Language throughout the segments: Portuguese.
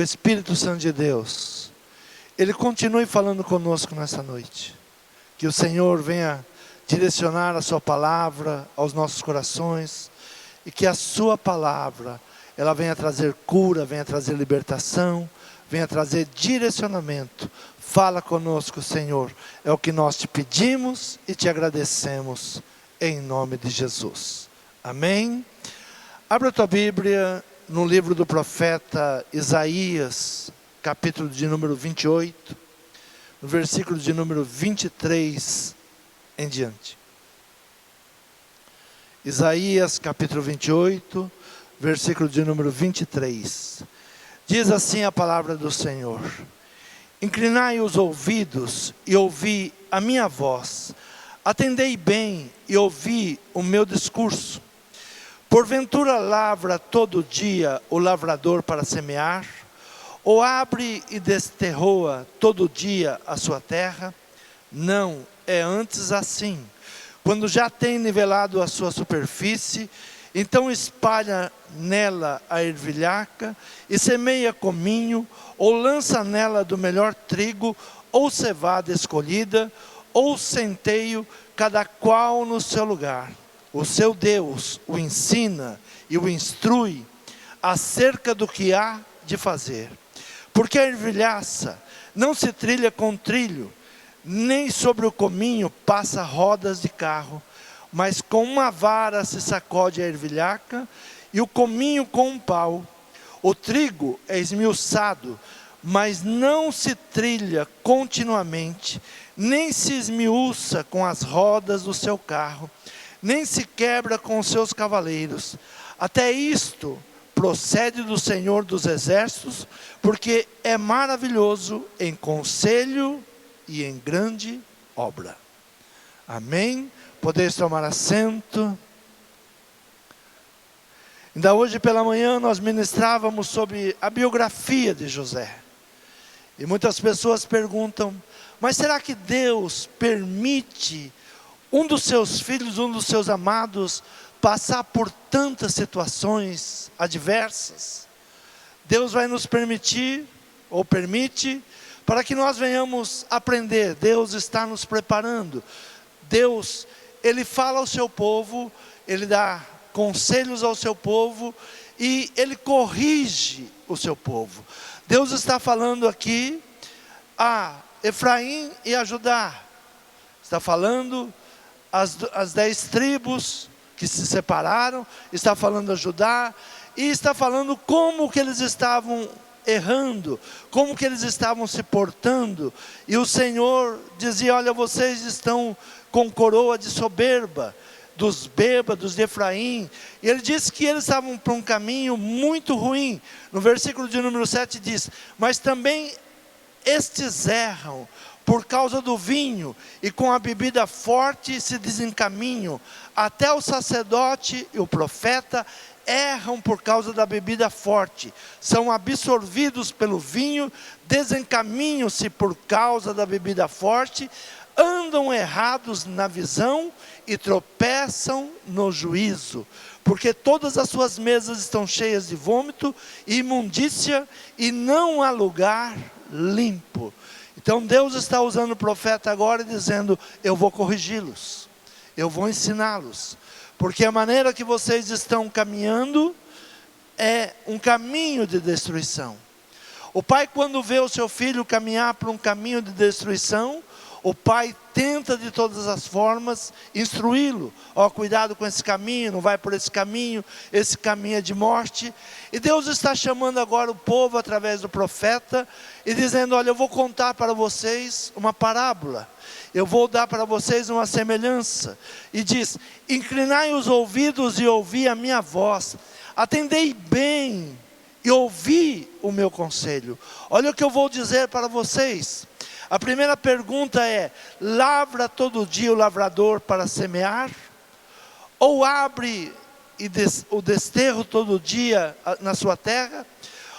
O Espírito Santo de Deus, Ele continue falando conosco nessa noite. Que o Senhor venha direcionar a sua palavra aos nossos corações. E que a sua palavra, ela venha trazer cura, venha trazer libertação, venha trazer direcionamento. Fala conosco, Senhor. É o que nós te pedimos e te agradecemos, em nome de Jesus. Amém? Abra a tua Bíblia no livro do profeta Isaías, capítulo de número 28, no versículo de número 23 em diante. Isaías, capítulo 28, versículo de número 23. Diz assim a palavra do Senhor: inclinai os ouvidos e ouvi a minha voz, atendei bem e ouvi o meu discurso. Porventura lavra todo dia o lavrador para semear? Ou abre e desterroa todo dia a sua terra? Não, é antes assim. Quando já tem nivelado a sua superfície, então espalha nela a ervilhaca, e semeia cominho, ou lança nela do melhor trigo, ou cevada escolhida, ou centeio, cada qual no seu lugar. O seu Deus o ensina e o instrui acerca do que há de fazer. Porque a ervilhaça não se trilha com trilho, nem sobre o cominho passa rodas de carro, mas com uma vara se sacode a ervilhaca, e o cominho com um pau. O trigo é esmiuçado, mas não se trilha continuamente, nem se esmiuça com as rodas do seu carro, nem se quebra com os seus cavaleiros. Até isto procede do Senhor dos Exércitos, porque é maravilhoso em conselho e em grande obra. Amém? Podeis tomar assento. Ainda hoje pela manhã nós ministrávamos sobre a biografia de José. E muitas pessoas perguntam: mas será que Deus permite um dos seus filhos, um dos seus amados, passar por tantas situações adversas? Deus vai nos permitir, ou permite, para que nós venhamos aprender. Deus está nos preparando. Deus, Ele fala ao seu povo, Ele dá conselhos ao seu povo, e Ele corrige o seu povo. Deus está falando aqui a Efraim e a Judá. Está falando as 10 tribos que se separaram, está falando a Judá, e está falando como que eles estavam errando, como que eles estavam se portando. E o Senhor dizia: olha, vocês estão com coroa de soberba, dos bêbados de Efraim. E ele disse que eles estavam por um caminho muito ruim. No versículo de número 7 diz: mas também estes erram por causa do vinho, e com a bebida forte se desencaminham. Até o sacerdote e o profeta erram por causa da bebida forte, são absorvidos pelo vinho, desencaminham-se por causa da bebida forte, andam errados na visão e tropeçam no juízo, porque todas as suas mesas estão cheias de vômito e imundícia, e não há lugar limpo. Então Deus está usando o profeta agora, dizendo: eu vou corrigi-los, eu vou ensiná-los, porque a maneira que vocês estão caminhando é um caminho de destruição. O pai, quando vê o seu filho caminhar por um caminho de destruição, o pai tenta de todas as formas instruí-lo: ó, cuidado com esse caminho, não vai por esse caminho é de morte. E Deus está chamando agora o povo através do profeta e dizendo: olha, eu vou contar para vocês uma parábola, eu vou dar para vocês uma semelhança. E diz: inclinai os ouvidos e ouvi a minha voz, atendei bem e ouvi o meu conselho. Olha o que eu vou dizer para vocês. A primeira pergunta é: lavra todo dia o lavrador para semear? Ou abre o desterro todo dia na sua terra?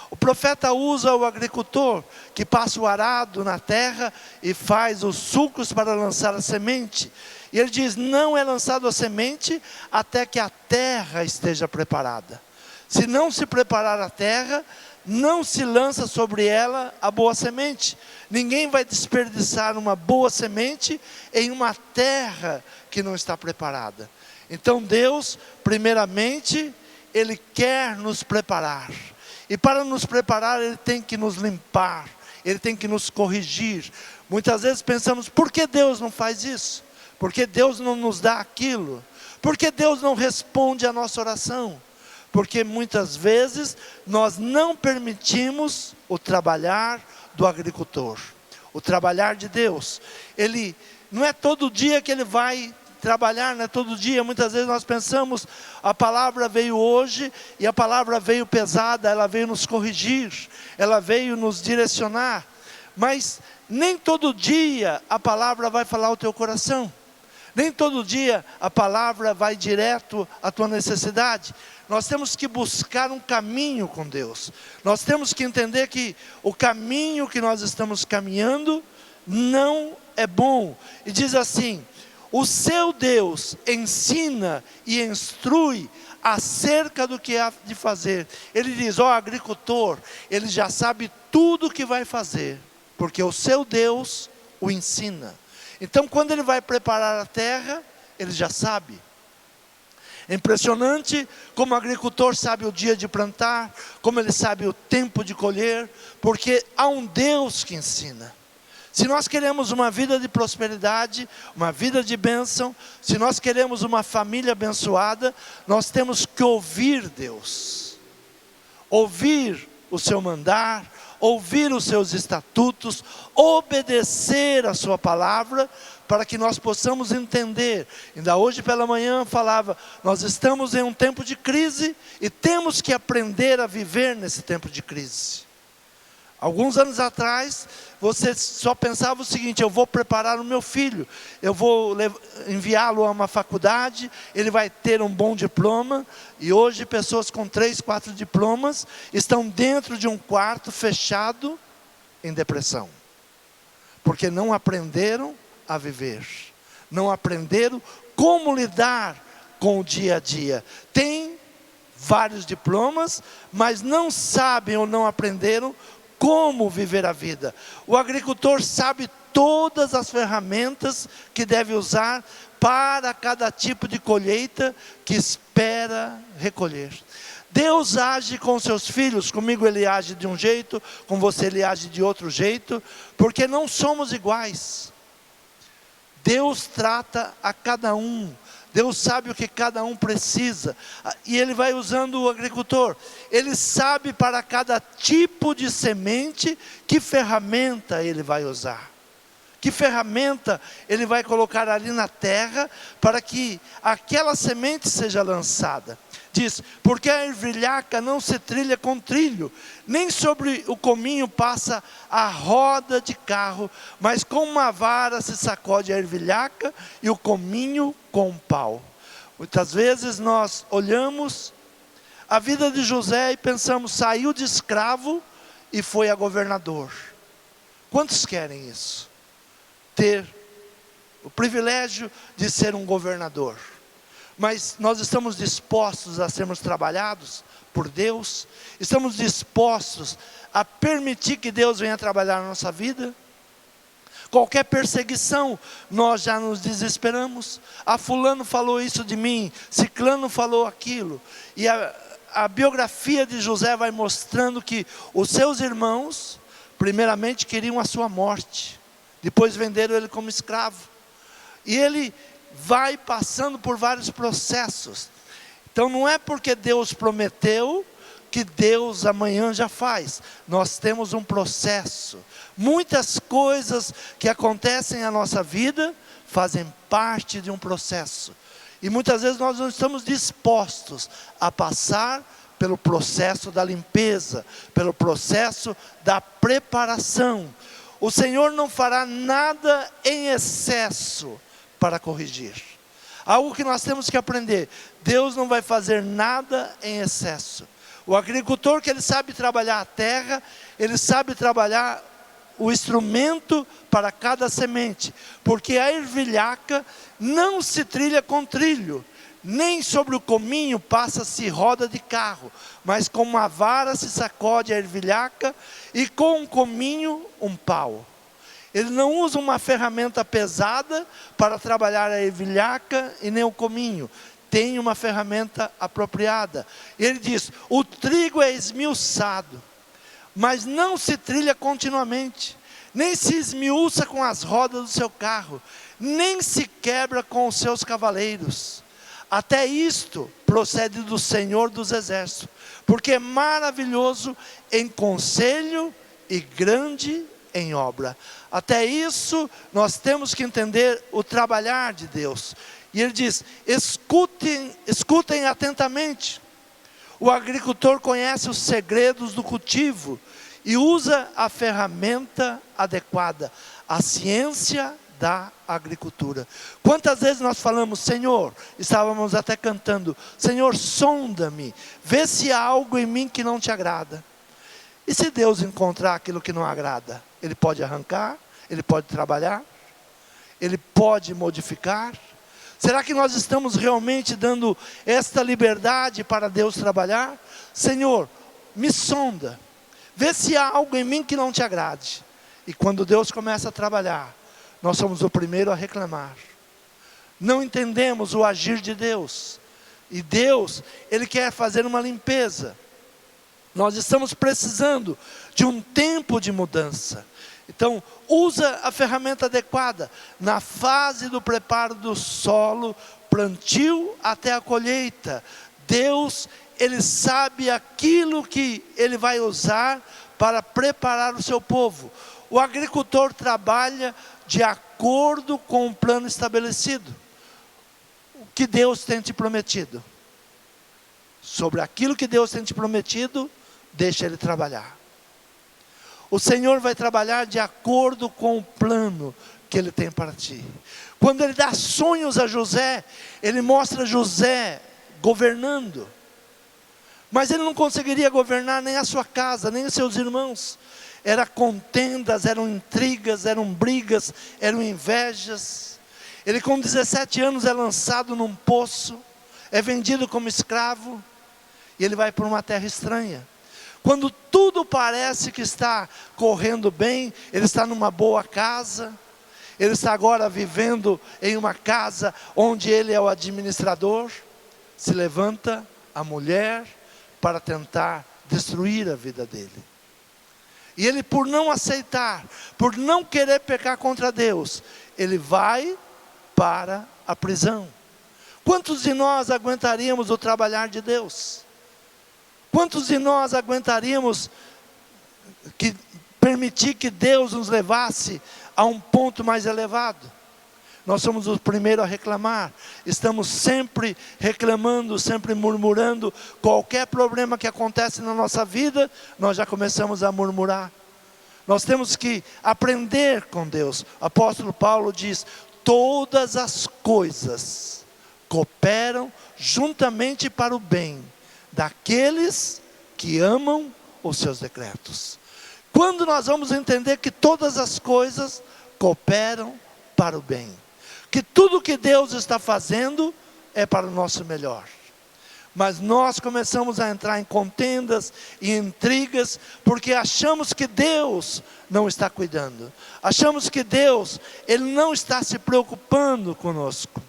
O profeta usa o agricultor que passa o arado na terra e faz os sulcos para lançar a semente. E ele diz: não é lançado a semente até que a terra esteja preparada. Se não se preparar a terra, não se lança sobre ela a boa semente. Ninguém vai desperdiçar uma boa semente em uma terra que não está preparada. Então Deus, primeiramente, Ele quer nos preparar. E para nos preparar, Ele tem que nos limpar, Ele tem que nos corrigir. Muitas vezes pensamos, por que Deus não faz isso? Por que Deus não nos dá aquilo? Por que Deus não responde a nossa oração? Porque muitas vezes nós não permitimos o trabalhar do agricultor, o trabalhar de Deus. Ele não é todo dia que Ele vai trabalhar, não é todo dia. Muitas vezes nós pensamos, a palavra veio hoje e a palavra veio pesada, ela veio nos corrigir, ela veio nos direcionar, mas nem todo dia a palavra vai falar ao teu coração, nem todo dia a palavra vai direto à tua necessidade. Nós temos que buscar um caminho com Deus, nós temos que entender que o caminho que nós estamos caminhando não é bom. E diz assim, o seu Deus ensina e instrui acerca do que há de fazer. Ele diz, ó agricultor, ele já sabe tudo o que vai fazer, porque o seu Deus o ensina. Então quando ele vai preparar a terra, ele já sabe. É impressionante como o agricultor sabe o dia de plantar, como ele sabe o tempo de colher, porque há um Deus que ensina. Se nós queremos uma vida de prosperidade, uma vida de bênção, se nós queremos uma família abençoada, nós temos que ouvir Deus, ouvir o seu mandar, ouvir os seus estatutos, obedecer a sua palavra, para que nós possamos entender. Ainda hoje pela manhã falava, nós estamos em um tempo de crise e temos que aprender a viver nesse tempo de crise. Alguns anos atrás, você só pensava o seguinte, eu vou preparar o meu filho, eu vou enviá-lo a uma faculdade, ele vai ter um bom diploma, e hoje pessoas com 3, 4 diplomas, estão dentro de um quarto fechado, em depressão, porque não aprenderam a viver, não aprenderam como lidar com o dia a dia. Tem vários diplomas, mas não sabem ou não aprenderam como viver a vida. O agricultor sabe todas as ferramentas que deve usar para cada tipo de colheita que espera recolher. Deus age com seus filhos, comigo Ele age de um jeito, com você Ele age de outro jeito, porque não somos iguais. Deus trata a cada um. Deus sabe o que cada um precisa, e Ele vai usando o agricultor. Ele sabe para cada tipo de semente, que ferramenta Ele vai usar. Que ferramenta Ele vai colocar ali na terra, para que aquela semente seja lançada. Diz, porque a ervilhaca não se trilha com trilho, nem sobre o cominho passa a roda de carro, mas com uma vara se sacode a ervilhaca e o cominho com um pau. Muitas vezes nós olhamos a vida de José e pensamos, saiu de escravo e foi a governador. Quantos querem isso? Ter o privilégio de ser um governador. Mas nós estamos dispostos a sermos trabalhados por Deus? Estamos dispostos a permitir que Deus venha trabalhar na nossa vida? Qualquer perseguição, nós já nos desesperamos. Fulano falou isso de mim, ciclano falou aquilo. E a biografia de José vai mostrando que os seus irmãos, primeiramente queriam a sua morte. Depois venderam ele como escravo. E ele vai passando por vários processos. Então não é porque Deus prometeu que Deus amanhã já faz. Nós temos um processo. Muitas coisas que acontecem na nossa vida fazem parte de um processo. E muitas vezes nós não estamos dispostos a passar pelo processo da limpeza, pelo processo da preparação. O Senhor não fará nada em excesso para corrigir. Algo que nós temos que aprender. Deus não vai fazer nada em excesso. O agricultor, que ele sabe trabalhar a terra, ele sabe trabalhar o instrumento para cada semente, porque a ervilhaca não se trilha com trilho, nem sobre o cominho passa-se roda de carro, mas com uma vara se sacode a ervilhaca, e com um cominho um pau. Ele não usa uma ferramenta pesada para trabalhar a ervilhaca e nem o cominho. Tem uma ferramenta apropriada. Ele diz: o trigo é esmiuçado, mas não se trilha continuamente, nem se esmiuça com as rodas do seu carro, nem se quebra com os seus cavaleiros. Até isto procede do Senhor dos Exércitos, porque é maravilhoso em conselho e grande em obra. Até isso nós temos que entender o trabalhar de Deus. E ele diz: escutem atentamente. O agricultor conhece os segredos do cultivo e usa a ferramenta adequada, a ciência da agricultura. Quantas vezes nós falamos: Senhor, estávamos até cantando, Senhor, sonda-me, vê se há algo em mim que não te agrada. E se Deus encontrar aquilo que não agrada, Ele pode arrancar, Ele pode trabalhar, Ele pode modificar. Será que nós estamos realmente dando esta liberdade para Deus trabalhar? Senhor, me sonda, vê se há algo em mim que não te agrade. E quando Deus começa a trabalhar, nós somos o primeiro a reclamar. Não entendemos o agir de Deus. E Deus, Ele quer fazer uma limpeza. Nós estamos precisando de um tempo de mudança. Então, usa a ferramenta adequada. Na fase do preparo do solo, plantio até a colheita, Deus, Ele sabe aquilo que Ele vai usar para preparar o seu povo. O agricultor trabalha de acordo com o plano estabelecido. O que Deus tem te prometido. Sobre aquilo que Deus tem te prometido, deixa Ele trabalhar. O Senhor vai trabalhar de acordo com o plano que Ele tem para ti. Quando Ele dá sonhos a José, Ele mostra José governando. Mas ele não conseguiria governar nem a sua casa, nem os seus irmãos. Eram contendas, eram intrigas, eram brigas, eram invejas. Ele com 17 anos é lançado num poço, é vendido como escravo, e ele vai para uma terra estranha. Quando tudo parece que está correndo bem, ele está numa boa casa, ele está agora vivendo em uma casa onde ele é o administrador, se levanta a mulher para tentar destruir a vida dele. E ele, por não aceitar, por não querer pecar contra Deus, ele vai para a prisão. Quantos de nós aguentaríamos o trabalhar de Deus? Quantos de nós aguentaríamos permitir que Deus nos levasse a um ponto mais elevado? Nós somos os primeiros a reclamar. Estamos sempre reclamando, sempre murmurando. Qualquer problema que acontece na nossa vida, nós já começamos a murmurar. Nós temos que aprender com Deus. O apóstolo Paulo diz: todas as coisas cooperam juntamente para o bem daqueles que amam os seus decretos. Quando nós vamos entender que todas as coisas cooperam para o bem, que tudo que Deus está fazendo é para o nosso melhor. Mas nós começamos a entrar em contendas e intrigas, porque achamos que Deus não está cuidando. Achamos que Deus, Ele não está se preocupando conosco.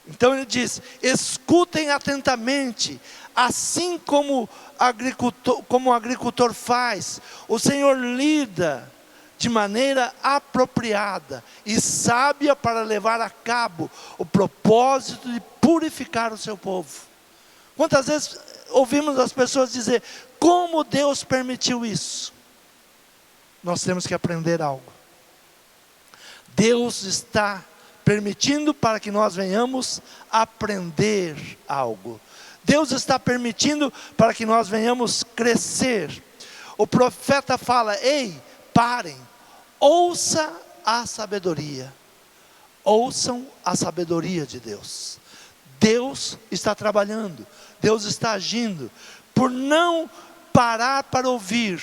Então ele diz: escutem atentamente, assim como o agricultor faz, o Senhor lida de maneira apropriada e sábia para levar a cabo o propósito de purificar o seu povo. Quantas vezes ouvimos as pessoas dizer: como Deus permitiu isso? Nós temos que aprender algo. Deus está permitindo para que nós venhamos aprender algo. Deus está permitindo para que nós venhamos crescer. O profeta fala: ei, parem, ouça a sabedoria. Ouçam a sabedoria de Deus. Deus está trabalhando, Deus está agindo. Por não parar para ouvir,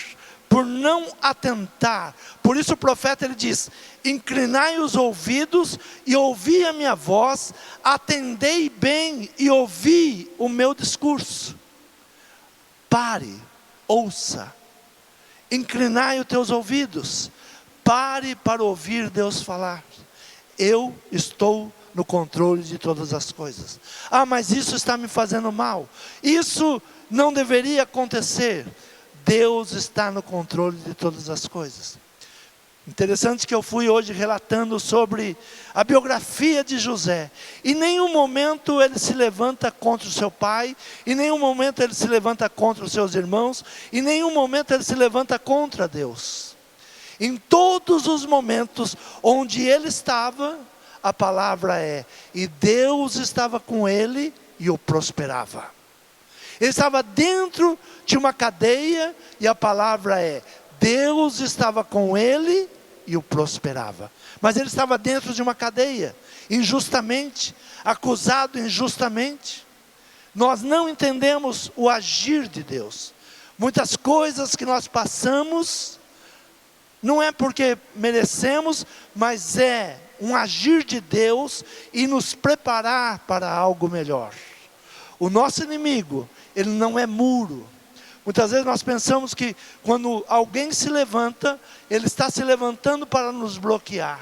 por não atentar. Por isso o profeta ele diz: inclinai os ouvidos e ouvi a minha voz, atendei bem e ouvi o meu discurso. Pare, ouça, inclinai os teus ouvidos, pare para ouvir Deus falar. Eu estou no controle de todas as coisas. Ah, mas isso está me fazendo mal, isso não deveria acontecer. Deus está no controle de todas as coisas. Interessante que eu fui hoje relatando sobre a biografia de José. Em nenhum momento ele se levanta contra o seu pai, em nenhum momento ele se levanta contra os seus irmãos, em nenhum momento ele se levanta contra Deus. Em todos os momentos onde ele estava, a palavra é: e Deus estava com ele e o prosperava. Ele estava dentro de uma cadeia e a palavra é: Deus estava com ele e o prosperava. Mas ele estava dentro de uma cadeia, injustamente, acusado injustamente. Nós não entendemos o agir de Deus. Muitas coisas que nós passamos, não é porque merecemos, mas é um agir de Deus e nos preparar para algo melhor. O nosso inimigo, ele não é muro. Muitas vezes nós pensamos que quando alguém se levanta, ele está se levantando para nos bloquear.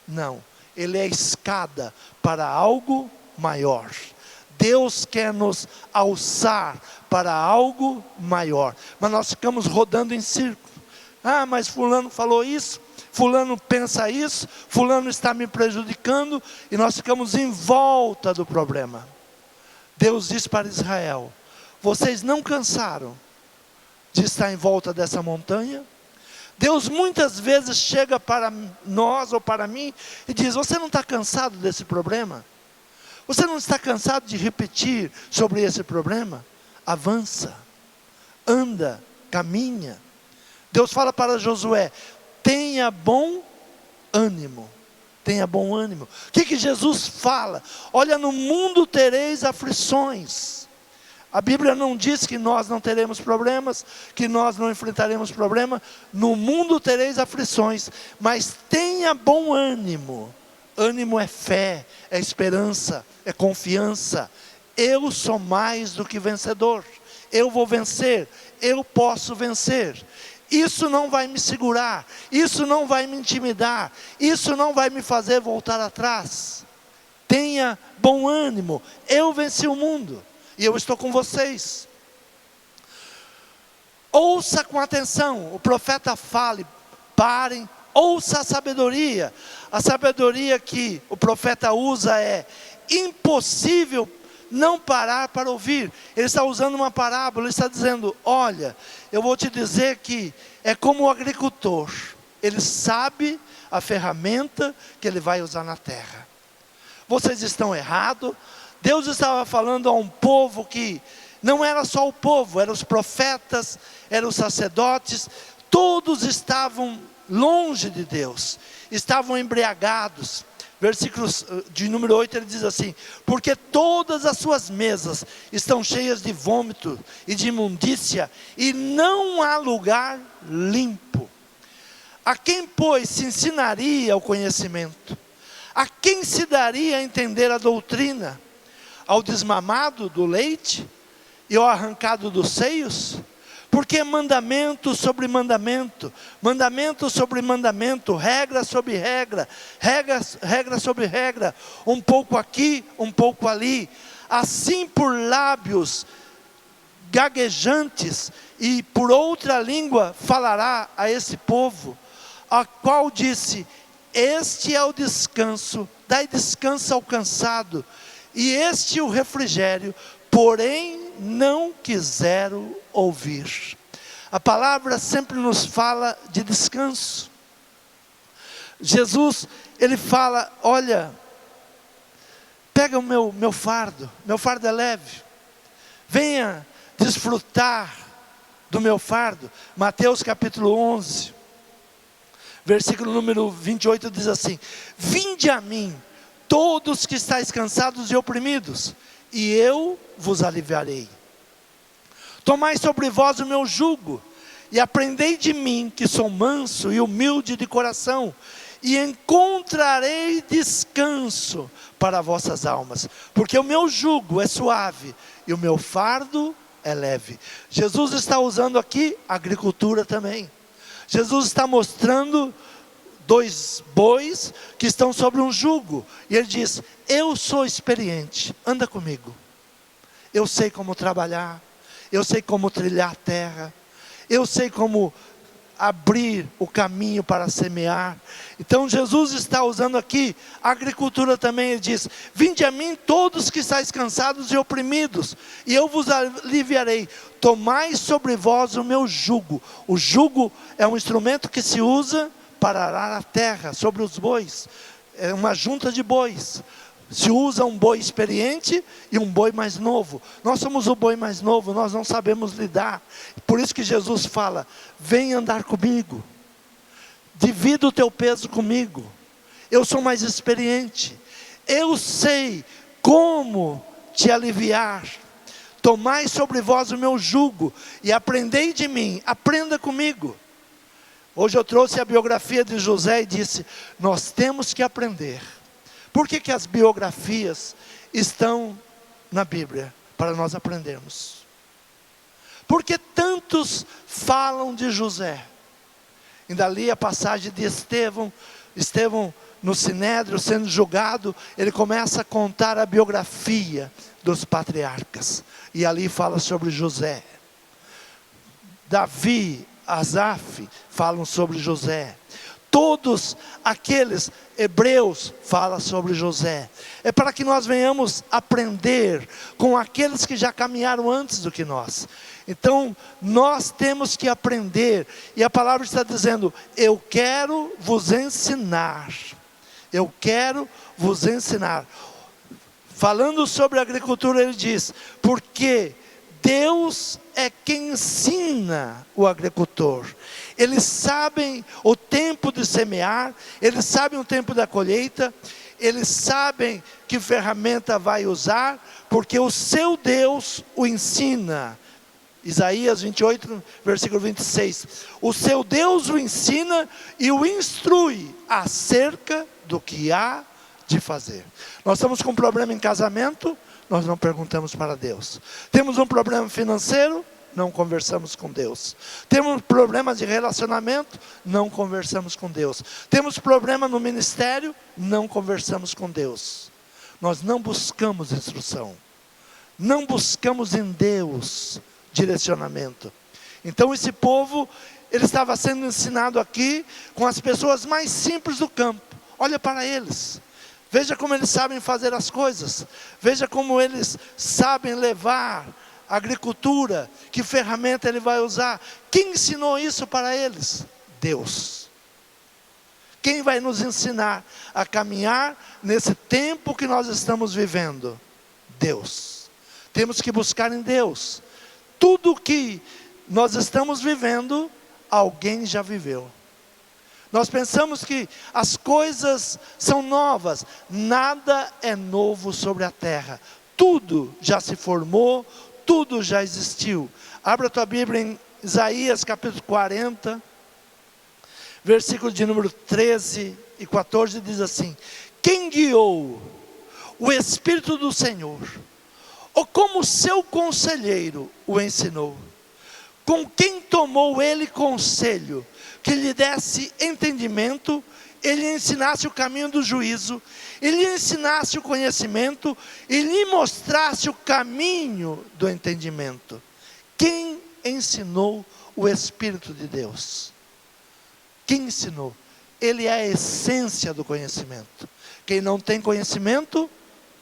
Não, ele é escada para algo maior. Deus quer nos alçar para algo maior, mas nós ficamos rodando em círculo. Ah, mas fulano falou isso, fulano pensa isso, fulano está me prejudicando, e nós ficamos em volta do problema. Deus diz para Israel: vocês não cansaram de estar em volta dessa montanha? Deus muitas vezes chega para nós ou para mim e diz: você não está cansado desse problema? Você não está cansado de repetir sobre esse problema? Avança, anda, caminha. Deus fala para Josué: tenha bom ânimo. Tenha bom ânimo. O que Jesus fala? Olha, no mundo tereis aflições. A Bíblia não diz que nós não teremos problemas, que nós não enfrentaremos problema. No mundo tereis aflições, mas tenha bom ânimo. Ânimo é fé, é esperança, é confiança. Eu sou mais do que vencedor. Eu vou vencer, eu posso vencer. Isso não vai me segurar, isso não vai me intimidar, isso não vai me fazer voltar atrás. Tenha bom ânimo, eu venci o mundo e eu estou com vocês. Ouça com atenção, o profeta fala: parem, ouça a sabedoria. A sabedoria que o profeta usa é: impossível não parar para ouvir. Ele está usando uma parábola, ele está dizendo: olha, eu vou te dizer que é como o agricultor, ele sabe a ferramenta que ele vai usar na terra. Vocês estão errados. Deus estava falando a um povo que não era só o povo, eram os profetas, eram os sacerdotes, todos estavam longe de Deus, estavam embriagados. Versículos de número 8, ele diz assim: porque todas as suas mesas estão cheias de vômito e de imundícia, e não há lugar limpo. A quem, pois, se ensinaria o conhecimento? A quem se daria a entender a doutrina? Ao desmamado do leite e ao arrancado dos seios? Porque mandamento sobre mandamento, mandamento sobre mandamento, regra sobre regra, regra sobre regra, um pouco aqui, um pouco ali, assim por lábios gaguejantes, e por outra língua falará a esse povo, a qual disse: este é o descanso, dai descanso ao cansado, e este o refrigério, porém não quiseram ouvir. A palavra sempre nos fala de descanso. Jesus, ele fala: olha, pega o meu fardo é leve, venha desfrutar do meu fardo. Mateus capítulo 11, versículo número 28 diz assim: vinde a mim, todos que estáis cansados e oprimidos, e eu vos aliviarei. Tomai sobre vós o meu jugo, e aprendei de mim, que sou manso e humilde de coração, e encontrarei descanso para vossas almas, porque o meu jugo é suave e o meu fardo é leve. Jesus está usando aqui a agricultura também. Jesus está mostrando 2 bois que estão sobre um jugo, e ele diz: eu sou experiente, anda comigo, eu sei como trabalhar, eu sei como trilhar a terra, eu sei como abrir o caminho para semear. Então Jesus está usando aqui a agricultura também. Ele diz: vinde a mim todos que estáis cansados e oprimidos, e eu vos aliviarei. Tomai sobre vós o meu jugo. O jugo é um instrumento que se usa para arar a terra sobre os bois. É uma junta de bois. Se usa um boi experiente e um boi mais novo. Nós somos o boi mais novo, nós não sabemos lidar. Por isso que Jesus fala: vem andar comigo, divida o teu peso comigo, eu sou mais experiente, eu sei como te aliviar. Tomai sobre vós o meu jugo e aprendei de mim, aprenda comigo. Hoje eu trouxe a biografia de José e disse: nós temos que aprender. Por que as biografias estão na Bíblia? Para nós aprendermos. Porque tantos falam de José. Ainda li a passagem de Estevão no Sinédrio sendo julgado, ele começa a contar a biografia dos patriarcas, e ali fala sobre José. Davi, Asaf falam sobre José. Todos aqueles hebreus falam sobre José. É para que nós venhamos aprender com aqueles que já caminharam antes do que nós. Então nós temos que aprender, e a palavra está dizendo: eu quero vos ensinar. Eu quero vos ensinar. Falando sobre a agricultura, ele diz: porque Deus é quem ensina o agricultor. Eles sabem o tempo de semear, eles sabem o tempo da colheita, eles sabem que ferramenta vai usar, porque o seu Deus o ensina. Isaías 28, versículo 26. O seu Deus o ensina e o instrui acerca do que há de fazer. Nós estamos com um problema em casamento, nós não perguntamos para Deus. Temos um problema financeiro, não conversamos com Deus. Temos problemas de relacionamento, não conversamos com Deus. Temos problema no ministério, não conversamos com Deus. Nós não buscamos instrução, não buscamos em Deus direcionamento. Então esse povo, ele estava sendo ensinado aqui com as pessoas mais simples do campo. Olha para eles, veja como eles sabem fazer as coisas, veja como eles sabem levar a agricultura, que ferramenta ele vai usar. Quem ensinou isso para eles? Deus. Quem vai nos ensinar a caminhar nesse tempo que nós estamos vivendo? Deus. Temos que buscar em Deus. Tudo que nós estamos vivendo, alguém já viveu. Nós pensamos que as coisas são novas. Nada é novo sobre a terra. Tudo já se formou, tudo já existiu. Abra a tua Bíblia em Isaías capítulo 40, versículo de número 13 e 14, diz assim: quem guiou o Espírito do Senhor, ou como seu conselheiro o ensinou? Com quem tomou ele conselho, que lhe desse entendimento, ele ensinasse o caminho do juízo, ele ensinasse o conhecimento, e lhe mostrasse o caminho do entendimento. Quem ensinou o Espírito de Deus? Quem ensinou? Ele é a essência do conhecimento. Quem não tem conhecimento,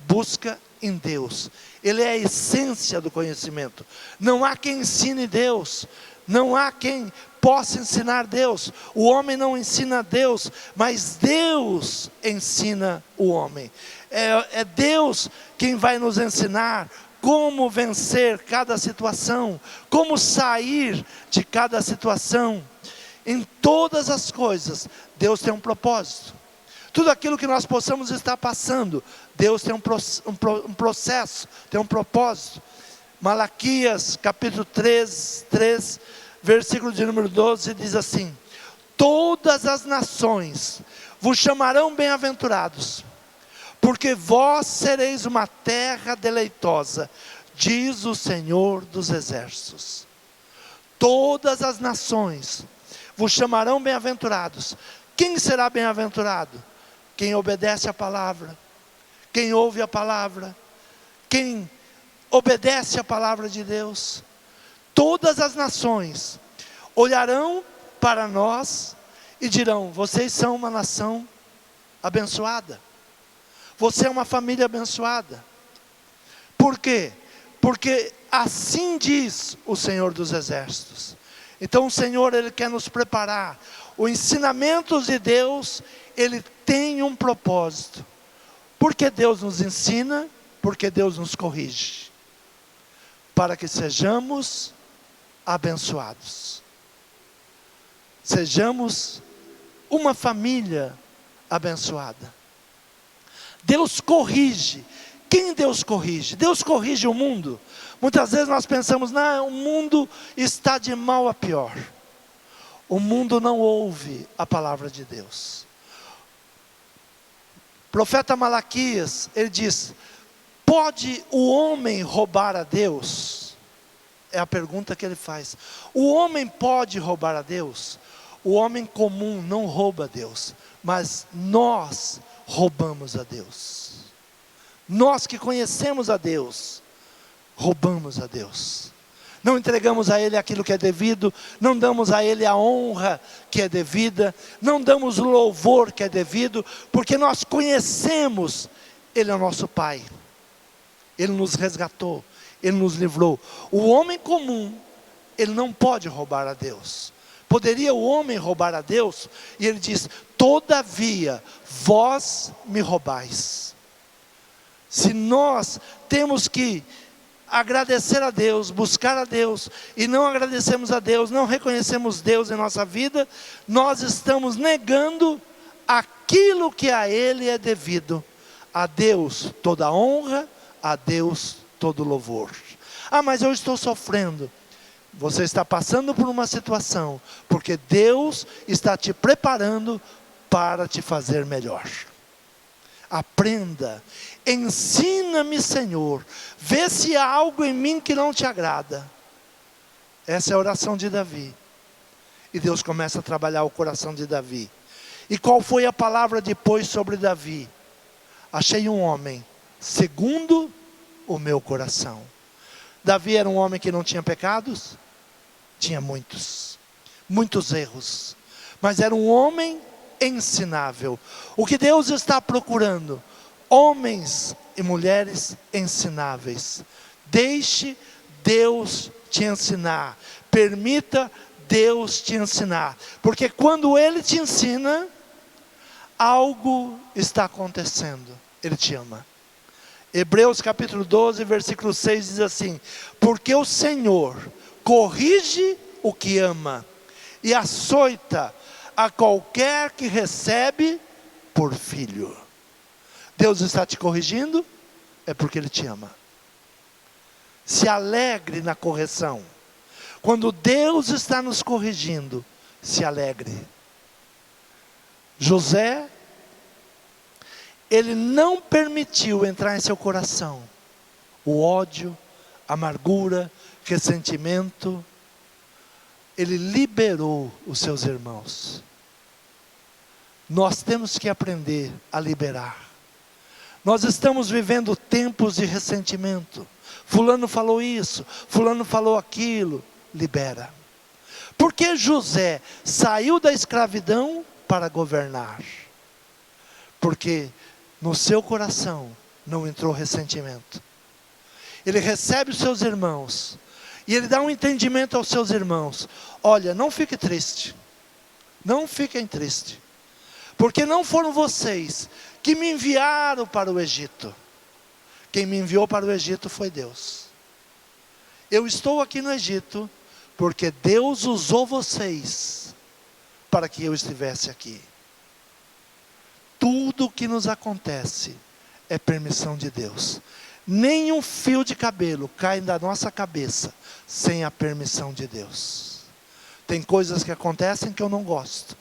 busca em Deus. Ele é a essência do conhecimento. Não há quem ensine Deus, não há quem possa ensinar Deus. O homem não ensina Deus, mas Deus ensina o homem. É Deus quem vai nos ensinar como vencer cada situação, como sair de cada situação. Em todas as coisas, Deus tem um propósito. Tudo aquilo que nós possamos estar passando, Deus tem um processo, tem um propósito. Malaquias capítulo 3, versículo de número 12, diz assim: todas as nações vos chamarão bem-aventurados, porque vós sereis uma terra deleitosa, diz o Senhor dos exércitos. Todas as nações vos chamarão bem-aventurados. Quem será bem-aventurado? Quem obedece a palavra, quem ouve a palavra, quem obedece a palavra de Deus. Todas as nações olharão para nós e dirão: vocês são uma nação abençoada, você é uma família abençoada. Por quê? Porque assim diz o Senhor dos exércitos. Então o Senhor, Ele quer nos preparar. Os ensinamentos de Deus, Ele tem um propósito. Porque Deus nos ensina, porque Deus nos corrige, para que sejamos abençoados, sejamos uma família abençoada. Deus corrige. Quem Deus corrige? Deus corrige o mundo. Muitas vezes nós pensamos: não, o mundo está de mal a pior. O mundo não ouve a palavra de Deus. O profeta Malaquias, ele diz: pode o homem roubar a Deus? É a pergunta que ele faz. O homem pode roubar a Deus? O homem comum não rouba a Deus, mas nós roubamos a Deus. Nós que conhecemos a Deus, roubamos a Deus. Não entregamos a Ele aquilo que é devido, não damos a Ele a honra que é devida, não damos o louvor que é devido, porque nós conhecemos, Ele é o nosso Pai, Ele nos resgatou, Ele nos livrou. O homem comum, ele não pode roubar a Deus. Poderia o homem roubar a Deus? E ele diz: todavia, vós me roubais. Se nós temos que agradecer a Deus, buscar a Deus, e não agradecemos a Deus, não reconhecemos Deus em nossa vida, nós estamos negando aquilo que a Ele é devido. A Deus toda honra, a Deus todo louvor. Ah, mas eu estou sofrendo. Você está passando por uma situação, porque Deus está te preparando para te fazer melhor. Aprenda, ensina-me, Senhor, vê se há algo em mim que não te agrada. Essa é a oração de Davi. E Deus começa a trabalhar o coração de Davi. E qual foi a palavra depois sobre Davi? Achei um homem segundo o meu coração. Davi era um homem que não tinha pecados? Tinha muitos erros, mas era um homem ensinável. O que Deus está procurando? Homens e mulheres ensináveis. Deixe Deus te ensinar, permita Deus te ensinar, porque quando Ele te ensina, algo está acontecendo. Ele te ama. Hebreus capítulo 12, versículo 6 diz assim: porque o Senhor corrige o que ama, e açoita a qualquer que recebe por filho. Deus está te corrigindo, é porque Ele te ama. Se alegre na correção. Quando Deus está nos corrigindo, se alegre. José, ele não permitiu entrar em seu coração o ódio, amargura, ressentimento. Ele liberou os seus irmãos. Nós temos que aprender a liberar. Nós estamos vivendo tempos de ressentimento. Fulano falou isso, fulano falou aquilo. Libera. Por que José saiu da escravidão para governar? Porque no seu coração não entrou ressentimento. Ele recebe os seus irmãos e ele dá um entendimento aos seus irmãos: olha, não fique triste, não fiquem tristes, porque não foram vocês que me enviaram para o Egito. Quem me enviou para o Egito foi Deus. Eu estou aqui no Egito porque Deus usou vocês para que eu estivesse aqui. Tudo que nos acontece é permissão de Deus. Nem um fio de cabelo cai da nossa cabeça sem a permissão de Deus. Tem coisas que acontecem que eu não gosto,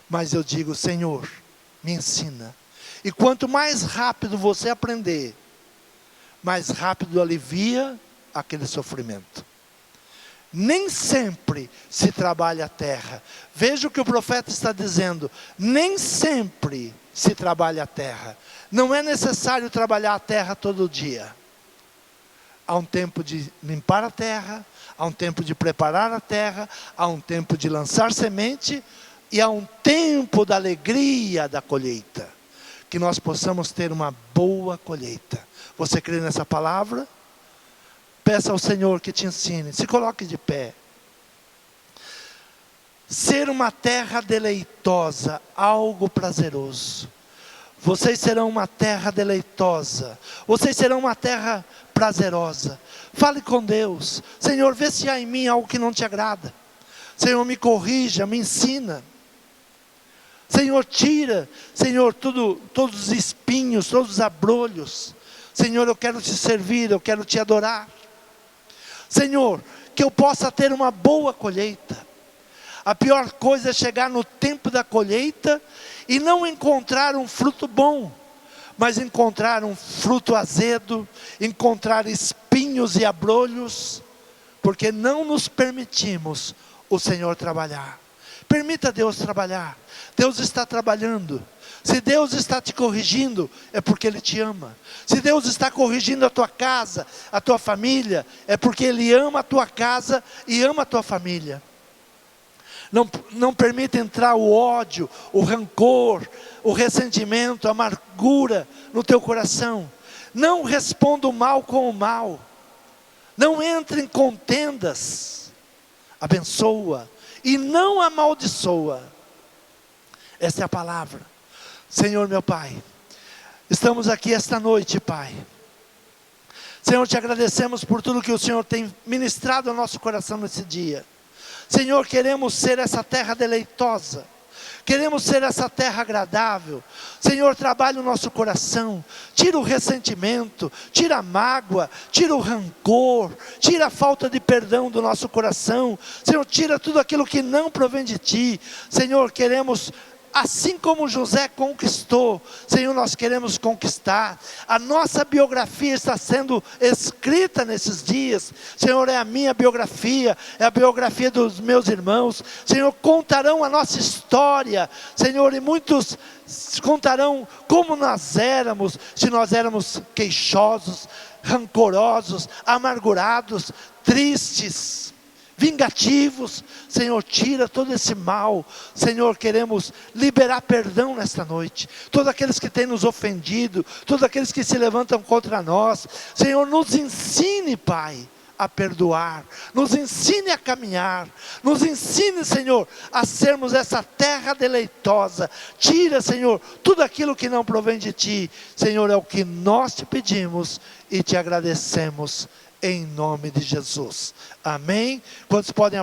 mas eu digo: Senhor, me ensina. E quanto mais rápido você aprender, mais rápido alivia aquele sofrimento. Nem sempre se trabalha a terra. Veja o que o profeta está dizendo: nem sempre se trabalha a terra. Não é necessário trabalhar a terra todo dia. Há um tempo de limpar a terra, há um tempo de preparar a terra, há um tempo de lançar semente, e há um tempo da alegria da colheita. Que nós possamos ter uma boa colheita. Você crê nessa palavra? Peça ao Senhor que te ensine. Se coloque de pé. Ser uma terra deleitosa, algo prazeroso. Vocês serão uma terra deleitosa. Vocês serão uma terra prazerosa. Fale com Deus. Senhor, vê se há em mim algo que não te agrada. Senhor, me corrija, me ensina. Senhor, tira, Senhor, todos os espinhos, todos os abrolhos. Senhor, eu quero te servir, eu quero te adorar. Senhor, que eu possa ter uma boa colheita. A pior coisa é chegar no tempo da colheita e não encontrar um fruto bom, mas encontrar um fruto azedo, encontrar espinhos e abrolhos, porque não nos permitimos o Senhor trabalhar. Permita Deus trabalhar. Deus está trabalhando. Se Deus está te corrigindo, é porque Ele te ama. Se Deus está corrigindo a tua casa, a tua família, é porque Ele ama a tua casa e ama a tua família. Não permita entrar o ódio, o rancor, o ressentimento, a amargura no teu coração. Não responda o mal com o mal. Não entre em contendas. Abençoa e não amaldiçoa. Essa é a palavra. Senhor meu Pai, estamos aqui esta noite, Pai. Senhor, te agradecemos por tudo que o Senhor tem ministrado ao nosso coração nesse dia. Senhor, queremos ser essa terra deleitosa. Queremos ser essa terra agradável. Senhor, trabalha o nosso coração. Tira o ressentimento, tira a mágoa, tira o rancor, tira a falta de perdão do nosso coração. Senhor, tira tudo aquilo que não provém de Ti. Senhor, queremos, assim como José conquistou, Senhor, nós queremos conquistar. A nossa biografia está sendo escrita nesses dias. Senhor, é a minha biografia, é a biografia dos meus irmãos. Senhor, contarão a nossa história. Senhor, e muitos contarão como nós éramos, se nós éramos queixosos, rancorosos, amargurados, tristes, vingativos. Senhor, tira todo esse mal. Senhor, queremos liberar perdão nesta noite. Todos aqueles que têm nos ofendido, todos aqueles que se levantam contra nós, Senhor, nos ensine, Pai, a perdoar, nos ensine a caminhar, nos ensine, Senhor, a sermos essa terra deleitosa. Tira, Senhor, tudo aquilo que não provém de Ti. Senhor, é o que nós te pedimos e te agradecemos, em nome de Jesus. Amém? Quantos podem